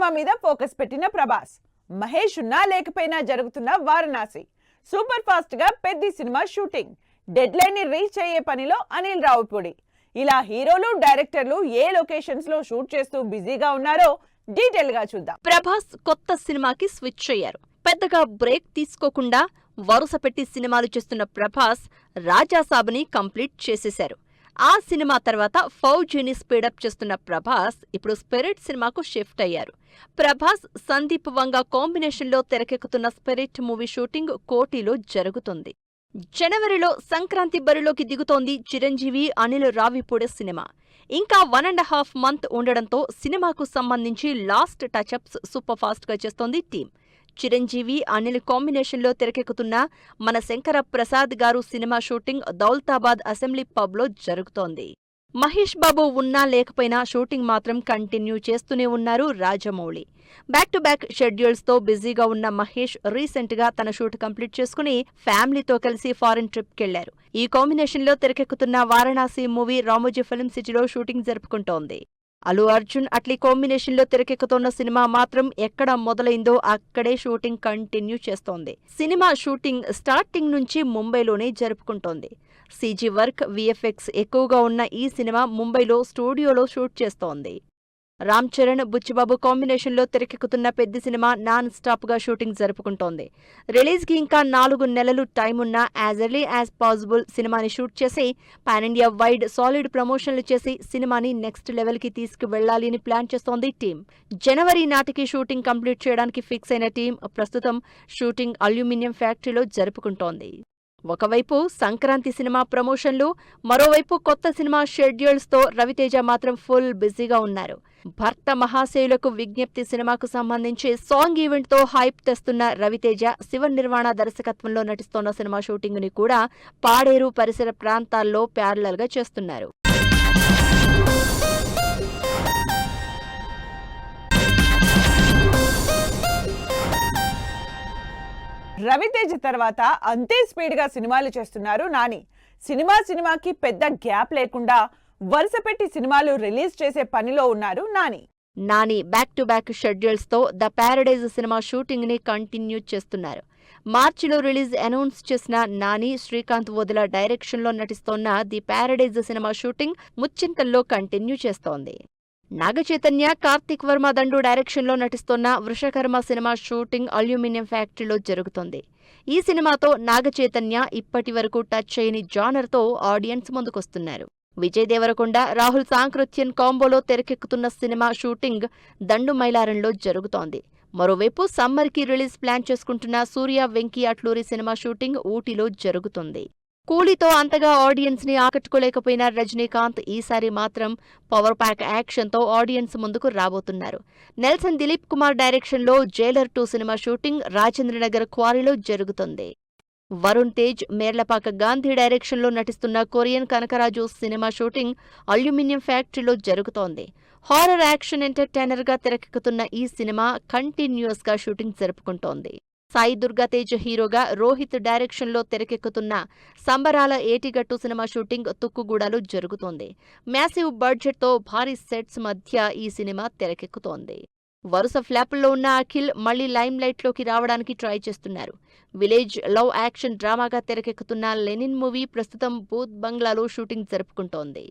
Cinema మీద focus పెట్టిన ప్రభాస్. మహేష్ ఉన్నా లేకపోయినా జరుగుతున్న వారణాసి. సూపర్ ఫాస్ట్ గా పెద్ద సినిమా షూటింగ్. డెడ్ లైన్ ని రీచ్ అయ్యే పనిలో అనిల్ రావిపూడి. ఇలా హీరోలు డైరెక్టర్లు ఏ లొకేషన్స్ లో షూట్ చేస్తూ బిజీగా ఉన్నారో డీటెయిల్ గా చూద్దాం. ప్రభాస్ కొత్త సినిమాకి స్విచ్ అయ్యారు. పెద్దగా బ్రేక్ తీసుకోకుండా వరుస పెట్టి సినిమాలు చేస్తున్న ప్రభాస్ రాజాసాబ్ని కంప్లీట్ చేసేశారు. ఆ సినిమా తర్వాత ఫౌజీని స్పీడప్ చేస్తున్న ప్రభాస్ ఇప్పుడు స్పిరిట్ సినిమాకు షిఫ్ట్ అయ్యారు. ప్రభాస్, సందీప్ వంగ కాంబినేషన్లో తెరకెక్కుతున్న స్పిరిట్ మూవీ షూటింగ్ కోటిలో జరుగుతుంది. జనవరిలో సంక్రాంతి బరిలోకి దిగుతోంది చిరంజీవి, అనిల్ రావిపూడి సినిమా. ఇంకా 1.5 మంత్ ఉండడంతో సినిమాకు సంబంధించి లాస్ట్ టచ్అప్స్ సూపర్ ఫాస్ట్ గా చేస్తోంది టీం. చిరంజీవి, అనిల్ కాంబినేషన్లో తెరకెక్కుతున్న మన శంకర ప్రసాద్ గారు సినిమా షూటింగ్ దౌలతాబాద్ అసెంబ్లీ పబ్లో జరుగుతోంది. మహేష్ బాబు ఉన్నా లేకపోయినా షూటింగ్ మాత్రం కంటిన్యూ చేస్తూనే ఉన్నారు రాజమౌళి. బ్యాక్ టు బ్యాక్ షెడ్యూల్స్తో బిజీగా ఉన్న మహేష్ రీసెంట్ గా తన షూట్ కంప్లీట్ చేసుకుని ఫ్యామిలీతో కలిసి ఫారిన్ ట్రిప్కెళ్లారు. ఈ కాంబినేషన్లో తెరకెక్కుతున్న వారణాసి మూవీ రామోజీ ఫిల్మ్ సిటీలో షూటింగ్ జరుపుకుంటోంది. అల్లు అర్జున్, అట్లీ కాంబినేషన్లో తెరకెక్కుతున్న సినిమా మాత్రం ఎక్కడ మొదలైందో అక్కడే షూటింగ్ కంటిన్యూ చేస్తోంది. సినిమా షూటింగ్ స్టార్టింగ్ నుంచి ముంబైలోనే జరుపుకుంటోంది. సీజీ వర్క్, విఎఫ్ఎక్స్ ఎక్కువగా ఉన్న ఈ సినిమా ముంబైలో స్టూడియోలో షూట్ చేస్తోంది. రామ్ చరణ్, బుచ్చిబాబు కాంబినేషన్లో తెరకెక్కుతున్న పెద్ద సినిమా నాన్ స్టాప్ గా షూటింగ్ జరుపుకుంటోంది. రిలీజ్ కి ఇంకా 4 నెలలు టైం ఉన్నా యాజ్ ఎర్లీ యాజ్ పాసిబుల్ సినిమాని షూట్ చేసి పాన్ ఇండియా వైడ్ సాలిడ్ ప్రమోషన్లు చేసి సినిమాని నెక్స్ట్ లెవెల్ కి తీసుకువెళ్లాలి అని ప్లాన్ చేస్తోంది టీం. జనవరి నాటికి షూటింగ్ కంప్లీట్ చేయడానికి ఫిక్స్ అయిన టీం ప్రస్తుతం షూటింగ్ అల్యూమినియం ఫ్యాక్టరీలో జరుపుకుంటోంది. ఒకవైపు సంక్రాంతి సినిమా ప్రమోషన్లు, మరోవైపు కొత్త సినిమా షెడ్యూల్స్తో రవితేజ మాత్రం ఫుల్ బిజీగా ఉన్నారు. భర్త మహాశయులకు విజ్ఞప్తి సినిమాకు సంబంధించి సాంగ్ ఈవెంట్తో హైప్ తెస్తున్న రవితేజ శివ నిర్వాణ దర్శకత్వంలో నటిస్తోన్న సినిమా షూటింగ్ ని కూడా పాడేరు పరిసర ప్రాంతాల్లో ప్యారలల్ గా చేస్తున్నారు. రవితేజ తర్వాత అంతే స్పీడ్ గా సినిమాలు చేస్తున్నారు నాని. సినిమాకి పెద్ద గ్యాప్ లేకుండా వరుస పెట్టి సినిమాలు రిలీజ్ చేసే పనిలో ఉన్నారు Nani back to back schedules తో ద ప్యారడైజ్ సినిమా షూటింగ్ ని కంటిన్యూ చేస్తున్నారు. మార్చిలో రిలీజ్ అనౌన్స్ చేసిన నాని, శ్రీకాంత్ వదిల డైరెక్షన్ లో నటిస్తోన్న ది ప్యారడైజ్ సినిమా షూటింగ్ ముచ్చింతల్లో కంటిన్యూ చేస్తోంది. నాగచైతన్య, కార్తిక్ వర్మ దండు డైరెక్షన్లో నటిస్తోన్న వృషకర్మ సినిమా షూటింగ్ అల్యూమినియం ఫ్యాక్టరీలో జరుగుతోంది. ఈ సినిమాతో నాగచైతన్య ఇప్పటి వరకు టచ్ చేయని జానర్తో ఆడియన్స్ ముందుకొస్తున్నారు. విజయ్ దేవరకొండ, రాహుల్ సాంకృత్యన్ కాంబోలో తెరకెక్కుతున్న సినిమా షూటింగ్ దండు మైలారంలో జరుగుతోంది. మరోవైపు సమ్మర్కి రిలీజ్ ప్లాన్ చేసుకుంటున్న సూర్య, వెంకీ అట్లూరి సినిమా షూటింగ్ ఊటీలో జరుగుతుంది. కూలీతో అంతగా ఆడియన్స్ ని ఆకట్టుకోలేకపోయిన రజనీకాంత్ ఈసారి మాత్రం పవర్ ప్యాక్ యాక్షన్తో ఆడియన్స్ ముందుకు రాబోతున్నారు. నెల్సన్ దిలీప్ కుమార్ డైరెక్షన్లో జైలర్ 2 సినిమా షూటింగ్ రాజేంద్రనగర్ క్వారీలో జరుగుతుంది. వరుణ్ తేజ్, మేర్లపాక గాంధీ డైరెక్షన్లో నటిస్తున్న Korean Kanakaraju cinema shooting aluminium ఫ్యాక్టరీలో జరుగుతోంది. హారర్ యాక్షన్ ఎంటర్టైనర్ గా తెరకెక్కుతున్న ఈ సినిమా కంటిన్యూస్ గా షూటింగ్ జరుపుకుంటోంది. సాయి దుర్గాతేజ్ హీరోగా రోహిత్ డైరెక్షన్లో తెరకెక్కుతున్న సంబరాల ఏటిగట్టు సినిమా షూటింగ్ తుక్కుగూడలో జరుగుతోంది. మ్యాసివ్ బడ్జెట్తో భారీ సెట్స్ మధ్య ఈ సినిమా తెరకెక్కుతోంది. వరుస ఫ్లాపుల్లో ఉన్న అఖిల్ మళ్లీ లైమ్ లైట్లోకి రావడానికి ట్రై చేస్తున్నారు. విలేజ్ లవ్ యాక్షన్ డ్రామాగా తెరకెక్కుతున్న లెనిన్ మూవీ ప్రస్తుతం బూత్ బంగ్లాలో షూటింగ్ జరుపుకుంటోంది.